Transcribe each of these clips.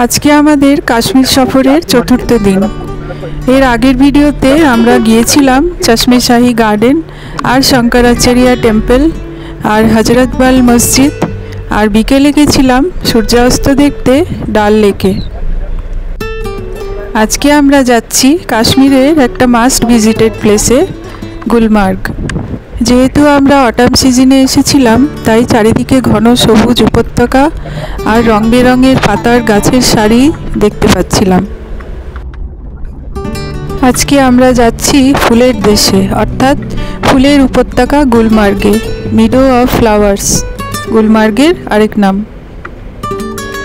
আজকে আমাদের কাশ্মীর সফরের চতুর্থ দিন। এর আগের ভিডিওতে আমরা গিয়েছিলাম চশমে শাহী গার্ডেন আর শঙ্করাচার্য টেম্পল আর হজরতবাল মসজিদ, আর বিকেলে গেছিলাম সূর্যাস্ত দেখতে ডাল লেকে। আজকে আমরা যাচ্ছি কাশ্মীরের একটা মাস্ট ভিজিটেড প্লেসে, গুলমার্গ। যেহেতু আমরা অটাম সিজনে এসেছিলাম, তাই চারিদিকে ঘন সবুজ উপত্যকা আর রং বেরঙের পাতার গাছের সারি দেখতে পাচ্ছিলাম। আজকে আমরা যাচ্ছি ফুলের দেশে, অর্থাৎ ফুলের উপত্যকা গুলমার্গে, মিডো অফ ফ্লাওয়ার্স গুলমার্গের আরেক নাম।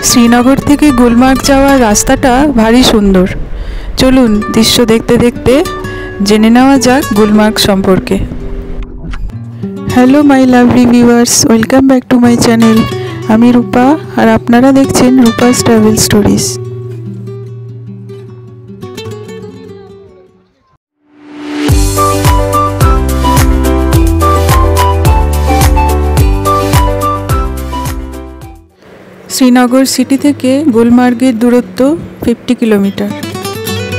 শ্রীনগর থেকে গুলমার্গ যাওয়ার রাস্তাটা ভারী সুন্দর। চলুন দৃশ্য দেখতে দেখতে জেনে নেওয়া যাক গুলমার্গ সম্পর্কে। Hello my lovely viewers, welcome back to my channel. আমি রূপা আর আপনারা দেখছেন Rupa's travel stories. Srinagar city থেকে গুলমার্গের দূরত্ব 50 কিলোমিটার।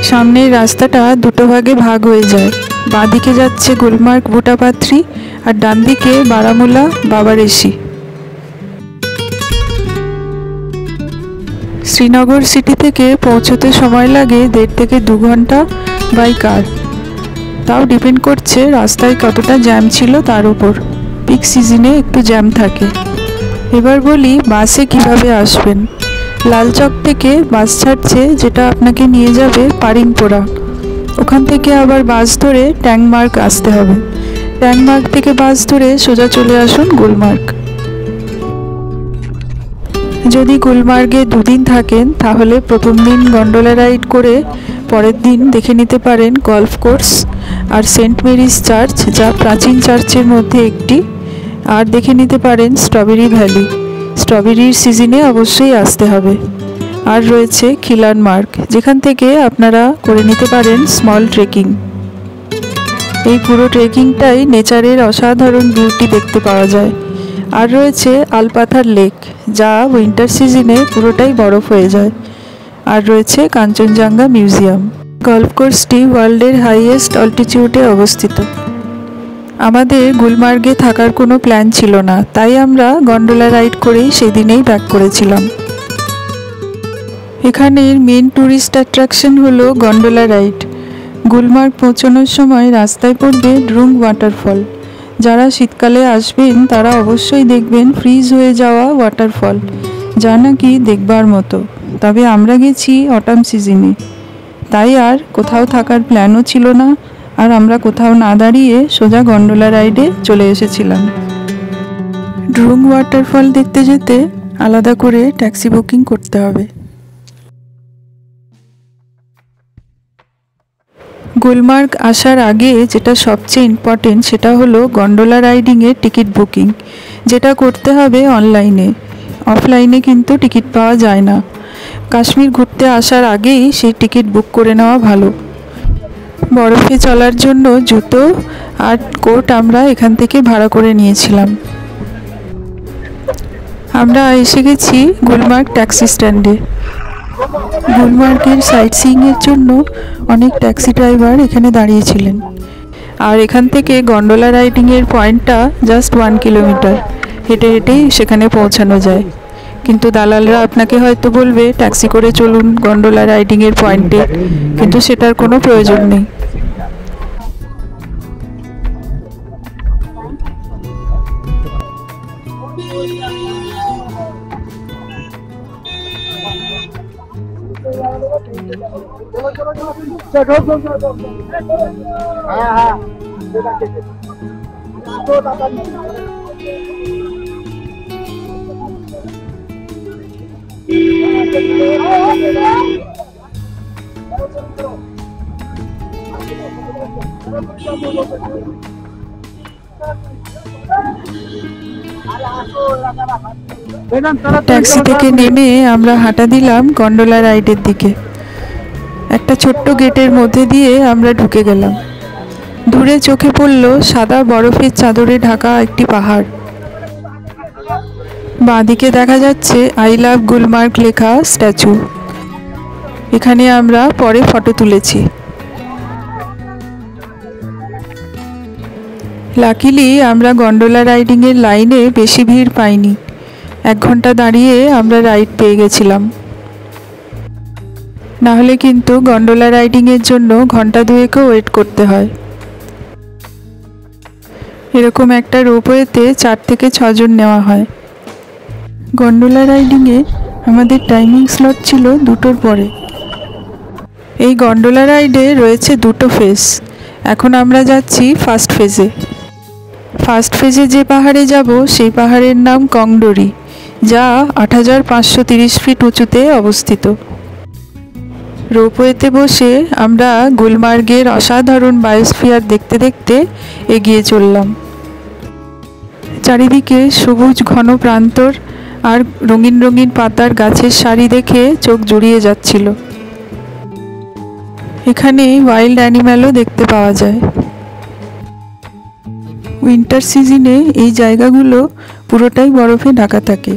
সামনের রাস্তাটা দুটো ভাগে ভাগ হয়ে যায়। বাঁদিকে যাচ্ছে গুলমার্গ বুটাপাত্রি আর ডান দিকে বারামুলা বাবারেশি। শ্রীনগর সিটি থেকে পৌঁছতে সময় লাগে 1.5 থেকে 2 ঘন্টা বাই কার। তাও ডিপেন্ড করছে রাস্তায় কতটা জ্যাম ছিল তার উপর। পিক সিজনে একটু জ্যাম থাকে। এবার বলি বাসে কিভাবে আসবেন। লালচক থেকে বাস ছাড়ছে, যেটা আপনাকে নিয়ে যাবে পারিংপোরা। ওখান থেকে আবার বাস ধরে ট্যাংমার্গ আসতে হবে। ট্যাংমার্গ থেকে বাস ধরে সোজা চলে আসুন গুলমার্গ। যদি গুলমার্গে 2 দিন থাকেন, তাহলে প্রথম দিন গন্ডোলা রাইড করে পরের দিন দেখে নিতে পারেন গল্ফ কোর্স আর সেন্ট মেরিজ চার্চ, যা প্রাচীন চার্চের মধ্যে একটি। আর দেখে নিতে পারেন স্ট্রবেরি ভ্যালি। স্ট্রবেরির সিজনে অবশ্যই আসতে হবে। আর রয়েছে খিলান মার্গ, যেখান থেকে আপনারা করে নিতে পারেন স্মল ট্রেকিং। এই পুরো ট্রেকিংটাই নেচারের অসাধারণ বিউটি দেখতে পাওয়া যায়। আর রয়েছে আলপাথার লেক, যা উইন্টার সিজনে পুরোটাই বরফ হয়ে যায়। আর রয়েছে কাঞ্চনজঙ্ঘা মিউজিয়াম। গল্ফ কোর্সটি ওয়ার্ল্ডের হাইয়েস্ট অল্টিটিউডে অবস্থিত। আমাদের গুলমার্গে থাকার কোনো প্ল্যান ছিল না, তাই আমরা গন্ডোলা রাইড করেই সেদিনেই ব্যাক করেছিলাম। এখানের মেন ট্যুরিস্ট অ্যাট্রাকশন হলো গন্ডোলা রাইড। গুলমার্গ পৌঁছানোর সময় রাস্তায় পড়বে ড্রুং ওয়াটারফল। যারা শীতকালে আসবেন তারা অবশ্যই দেখবেন ফ্রিজ হয়ে যাওয়া ওয়াটারফল, যা নাকি দেখবার মতো। তবে আমরা গেছি অটাম সিজনে, তাই আর কোথাও থাকার প্ল্যানও ছিল না। আর আমরা কোথাও না দাঁড়িয়ে সোজা গন্ডোলা রাইডে চলে এসেছিলাম। ড্রুং ওয়াটারফল দেখতে যেতে আলাদা করে ট্যাক্সি বুকিং করতে হবে। গুলমার্গ আসার আগে যেটা সবচেয়ে ইম্পর্টেন্ট, সেটা হলো গন্ডোলা রাইডিংয়ের টিকিট বুকিং, যেটা করতে হবে অনলাইনে। অফলাইনে কিন্তু টিকিট পাওয়া যায় না। কাশ্মীর ঘুরতে আসার আগেই সেই টিকিট বুক করে নেওয়া ভালো। বরফে চলার জন্য জুতো আর কোট আমরা এখান থেকে ভাড়া করে নিয়েছিলাম। আমরা এসে গেছি গুলমার্গ ট্যাক্সি স্ট্যান্ডে। গুলমার্গের সাইট সিইংয়ের জন্য অনেক ট্যাক্সি ড্রাইভার এখানে দাঁড়িয়েছিলেন। আর এখান থেকে গন্ডোলা রাইডিংয়ের পয়েন্টটা জাস্ট 1 কিলোমিটার। হেঁটে হেঁটেই সেখানে পৌঁছানো যায়। কিন্তু দালালরা আপনাকে হয়তো বলবে ট্যাক্সি করে চলুন গন্ডোলা রাইডিংয়ের পয়েন্টে, কিন্তু সেটার কোনো প্রয়োজন নেই। ট্যাক্সি থেকে নেমে আমরা হাঁটা দিলাম গন্ডোলা রাইডের দিকে। একটা ছোট্ট গেটের মধ্যে দিয়ে আমরা ঢুকে গেলাম। দূরে চোখে পড়ল সাদা বরফের চাদরে ঢাকা একটি পাহাড়। বাঁদিকে দেখা যাচ্ছে আই লাভ গুলমার্গ লেখা স্ট্যাচু। এখানে আমরা পরে ফটো তুলেছি। লাকিলি আমরা গন্ডোলা রাইডিংয়ের লাইনে বেশি ভিড় পাইনি। 1 ঘন্টা দাঁড়িয়ে আমরা রাইড পেয়ে গেছিলাম, নাহলে কিন্তু গন্ডোলা রাইডিংয়ের জন্য ঘন্টা 2 ওয়েট করতে হয়। এরকম একটা রোপওয়েতে 4 থেকে 6 জন নেওয়া হয়। গন্ডোলা রাইডিংয়ে আমাদের টাইমিং স্লট ছিল 2টোর পরে। এই গন্ডোলা রাইডে রয়েছে 2টো ফেজ। এখন আমরা যাচ্ছি ফার্স্ট ফেজে। ফার্স্ট ফেজে যে পাহাড়ে যাব সেই পাহাড়ের নাম কংডোরি, যা 8530 ফিট উঁচুতে অবস্থিত। রোপওয়েতে বসে আমরা গুলমার্গের অসাধারণ বায়োস্ফিয়ার দেখতে দেখতে এগিয়ে চললাম। চারিদিকে সবুজ ঘন প্রান্তর আর রঙিন রঙিন পাতার গাছের সারি দেখে চোখ জুড়িয়ে যাচ্ছিল। এখানে ওয়াইল্ড অ্যানিম্যালও দেখতে পাওয়া যায়। উইন্টার সিজনে এই জায়গাগুলো পুরোটাই বরফে ঢাকা থাকে।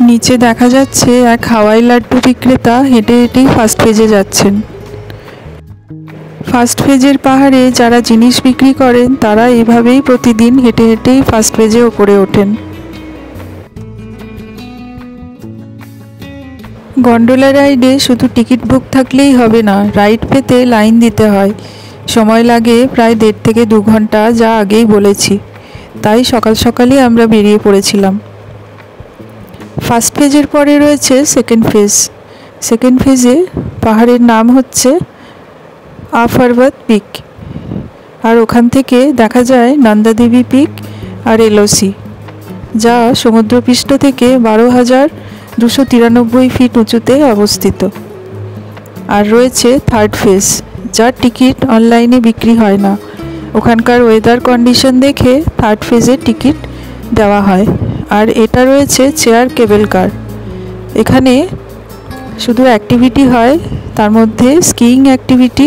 নিচে দেখা যাচ্ছে এক হাওয়াই লাড্ডু বিক্রেতা হেঁটে হেঁটেই ফার্স্ট ফেজে যাচ্ছেন। ফার্স্ট ফেজের পাহাড়ে যারা জিনিস বিক্রি করেন তারা এভাবেই প্রতিদিন হেঁটে হেঁটেই ফার্স্ট ফেজে ওপরে ওঠেন। গন্ডোলা রাইডে শুধু টিকিট বুক থাকলেই হবে না, রাইড পেতে লাইন দিতে হয়। সময় লাগে প্রায় 1.5 থেকে 2 ঘন্টা, যা আগেই বলেছি। তাই সকাল সকালই আমরা বেরিয়ে পড়েছিলাম। ফার্স্ট ফেজের পরে রয়েছে সেকেন্ড ফেজ। সেকেন্ড ফেজে পাহাড়ের নাম হচ্ছে আফারবাদ পিক, আর ওখান থেকে দেখা যায় নন্দাদেবী পিক আর এলওসি, যা সমুদ্রপৃষ্ঠ থেকে 12,293 ফিট উঁচুতে অবস্থিত। আর রয়েছে থার্ড ফেজ, যার টিকিট অনলাইনে বিক্রি হয় না। ওখানকার ওয়েদার কন্ডিশন দেখে থার্ড ফেজের টিকিট দেওয়া হয়। আর এটা রয়েছে চেয়ার কেবল কার। এখানে শুধু অ্যাক্টিভিটি হয়, তার মধ্যে স্কিইং অ্যাক্টিভিটি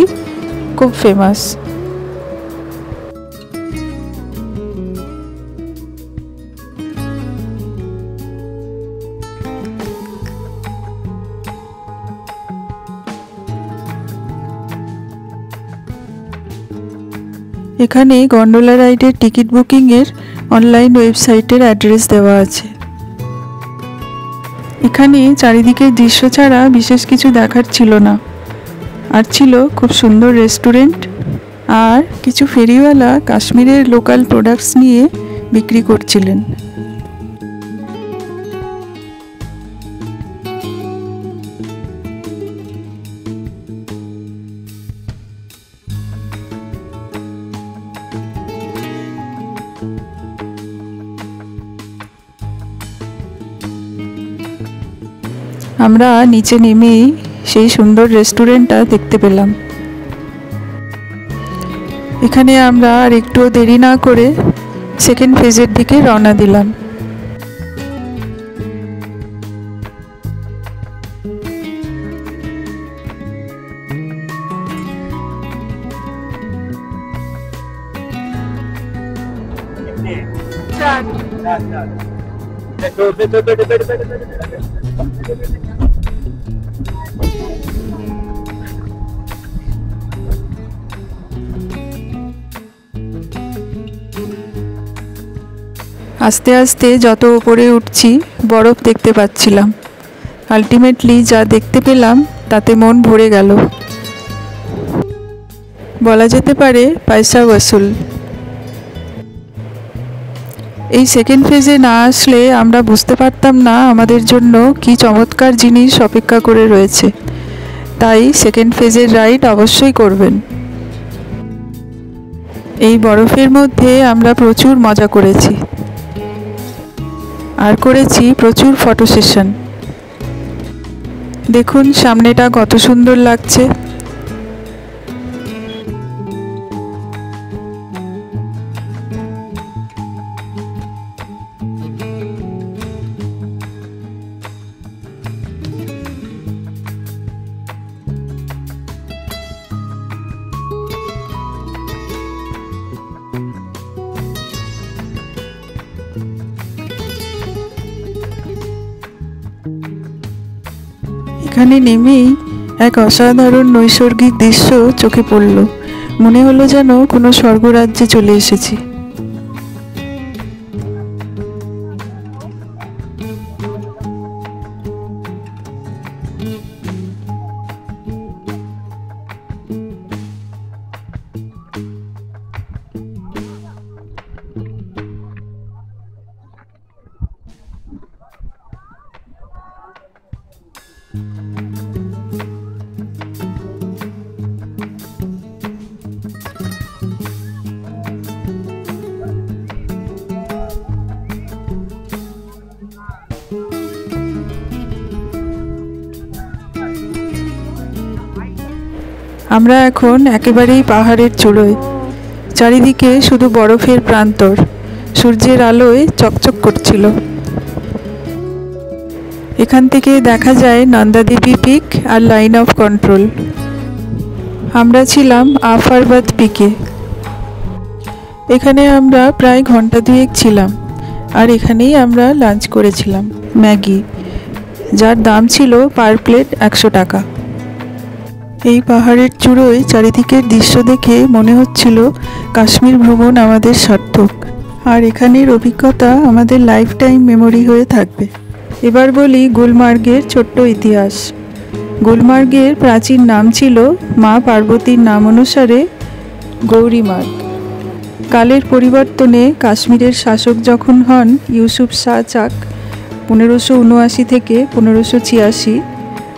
খুব ফেমাস। এখানে গন্ডোলা রাইডের টিকিট বুকিংয়ের অনলাইন ওয়েবসাইটের অ্যাড্রেস দেওয়া আছে। এখানে চারিদিকের দৃশ্য ছাড়া বিশেষ কিছু দেখার ছিল না। আর ছিল খুব সুন্দর রেস্টুরেন্ট, আর কিছু ফেরিওয়ালা কাশ্মীরের লোকাল প্রোডাক্টস নিয়ে বিক্রি করছিলেন। আমরা নিচে নেমেই সেই সুন্দর রেস্টুরেন্টটা দেখতে পেলাম। এখানে আমরা আর একটুও দেরি না করে সেকেন্ড ফেজের দিকে রওনা দিলাম। আস্তে আস্তে যত উপরে উঠছি বরফ দেখতে পাচ্ছিলাম। আলটিমেটলি যা দেখতে পেলাম তাতে মন ভরে গেল। বলা যেতে পারে পয়সা ওসুল। এই সেকেন্ড ফেজে না আসলে আমরা বুঝতে পারতাম না আমাদের জন্য কি চমৎকার জিনিস অপেক্ষা করে রয়েছে। তাই সেকেন্ড ফেজের রাইড অবশ্যই করবেন। এই বরফের মধ্যে আমরা প্রচুর মজা করেছি, আর করেছি প্রচুর ফটো সেশন। দেখুন সামনেটা কত সুন্দর লাগছে। এখানে নেমেই এক অসাধারণ নৈসর্গিক দৃশ্য চোখে পড়ল। মনে হলো যেন কোনো স্বর্গরাজ্যে চলে এসেছি। আমরা এখন একেবারেই পাহাড়ের চূড়োয়। চারিদিকে শুধু বরফের প্রান্তর, সূর্যের আলোয় চকচক করছিল। এখান থেকে দেখা যায় Nanda Devi pick R line of control. আমরা ছিলাম আফারবাদ পিকে। এখানে আমরা প্রায় ঘন্টা দুয়েক ছিলাম, আর এখানেই আমরা লাঞ্চ করেছিলাম ম্যাগি, যার দাম ছিল পার প্লেট 100 টাকা। এই পাহাড়ের চূড়োয় চারিদিকের দৃশ্য দেখে মনে হচ্ছিল কাশ্মীর ভ্রমণ আমাদের সার্থক, আর এখানের অভিজ্ঞতা আমাদের লাইফ টাইম মেমোরি হয়ে থাকবে। এবার বলি গুলমার্গের ছোট্ট ইতিহাস। গুলমার্গের প্রাচীন নাম ছিল মা পার্বতীর নাম অনুসারে গৌরীমার্গ। কালের পরিবর্তনে কাশ্মীরের শাসক যখন হন ইউসুফ শাহ চাক 1579 থেকে 1586,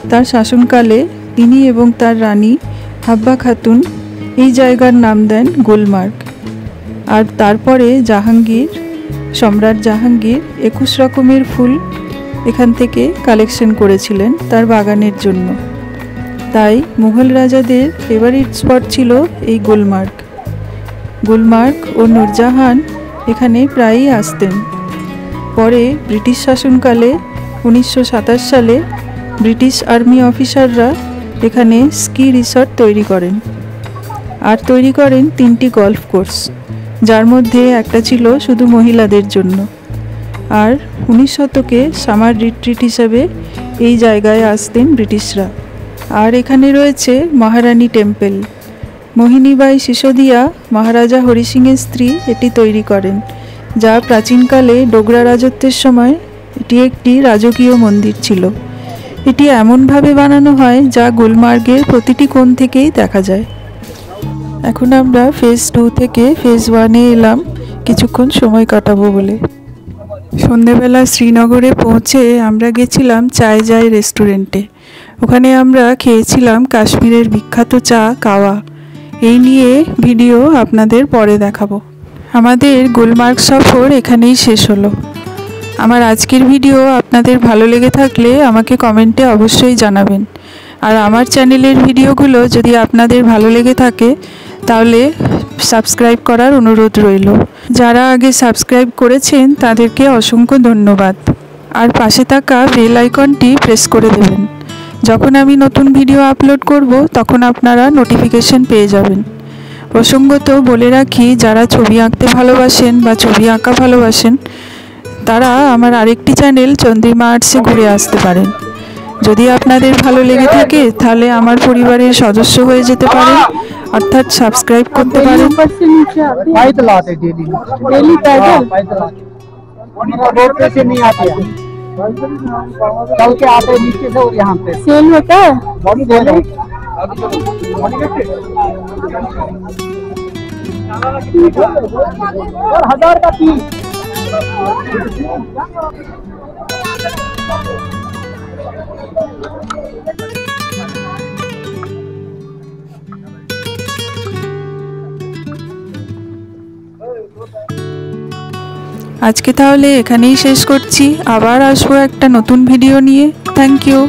তার শাসনকালে তিনি এবং তার রানী হাব্বা খাতুন এই জায়গার নাম দেন গুলমার্গ। আর তারপরে জাহাঙ্গীর, সম্রাট জাহাঙ্গীর 21 রকমের ফুল এখান থেকে কালেকশন করেছিলেন তার বাগানের জন্য। তাই মুঘল রাজাদের ফেভারিট স্পট ছিল এই গুলমার্গ। গুলমার্গ ও নূরজাহান এখানে প্রায়ই আসতেন। পরে ব্রিটিশ শাসনকালে 1927 সালে ব্রিটিশ আর্মি অফিসাররা এখানে স্কি রিসর্ট তৈরি করেন, আর তৈরি করেন 3টি গল্ফ কোর্স, যার মধ্যে একটা ছিল শুধু মহিলাদের জন্য। আর 19 শতকে সামার রিট্রিট হিসাবে এই জায়গায় আসতেন ব্রিটিশরা। আর এখানে রয়েছে মহারানী টেম্পল। মোহিনীবাই সিসোদিয়া মহারাজা হরি সিংয়ের স্ত্রী এটি তৈরি করেন, যা প্রাচীনকালে ডোগরা রাজত্বের সময় এটি একটি রাজকীয় মন্দির ছিল। এটি এমনভাবে বানানো হয় যা গুলমার্গের প্রতিটি কোণ থেকেই দেখা যায়। এখন আমরা ফেজ 2 থেকে ফেজ 1-এ এলাম কিছুক্ষণ সময় কাটাবো বলে। সন্ধেবেলা শ্রীনগরে পৌঁছে আমরা গেছিলাম চায় যায় রেস্টুরেন্টে। ওখানে আমরা খেয়েছিলাম কাশ্মীরের বিখ্যাত চা কাওয়া। এই নিয়ে ভিডিও আপনাদের পরে দেখাবো। আমাদের গুলমার্গ সফর এখানেই শেষ হলো। আমার আজকের ভিডিও আপনাদের ভালো লেগে থাকলে আমাকে কমেন্টে অবশ্যই জানাবেন। আর আমার চ্যানেলের ভিডিওগুলো যদি আপনাদের ভালো লেগে থাকে তাহলে সাবস্ক্রাইব করার অনুরোধ রইল। যারা আগে সাবস্ক্রাইব করেছেন তাদেরকে অসংখ্য ধন্যবাদ। আর পাশে থাকা বেল আইকনটি প্রেস করে দেবেন। যখন আমি নতুন ভিডিও আপলোড করব তখন আপনারা নোটিফিকেশন পেয়ে যাবেন। প্রসঙ্গত বলে রাখি, যারা ছবি আঁকতে ভালোবাসেন বা ছবি আঁকা ভালোবাসেন তারা আমার আরেকটি চ্যানেল চন্দ্রিমা আর্টসে ঘুরে আসতে পারেন। যদি আপনাদের ভালো লেগে থাকে তাহলে আমার পরিবারের সদস্য হয়ে যেতে পারেন, অর্থাৎ সাবস্ক্রাইব করতে পারেন। चल के आते नीचे से और यहाँ पे सेल होता है बॉडी दे रहे और 1000 का पीस। আজকে তাহলে এখানেই শেষ করছি। আবার আসবো একটা নতুন ভিডিও নিয়ে। Thank you.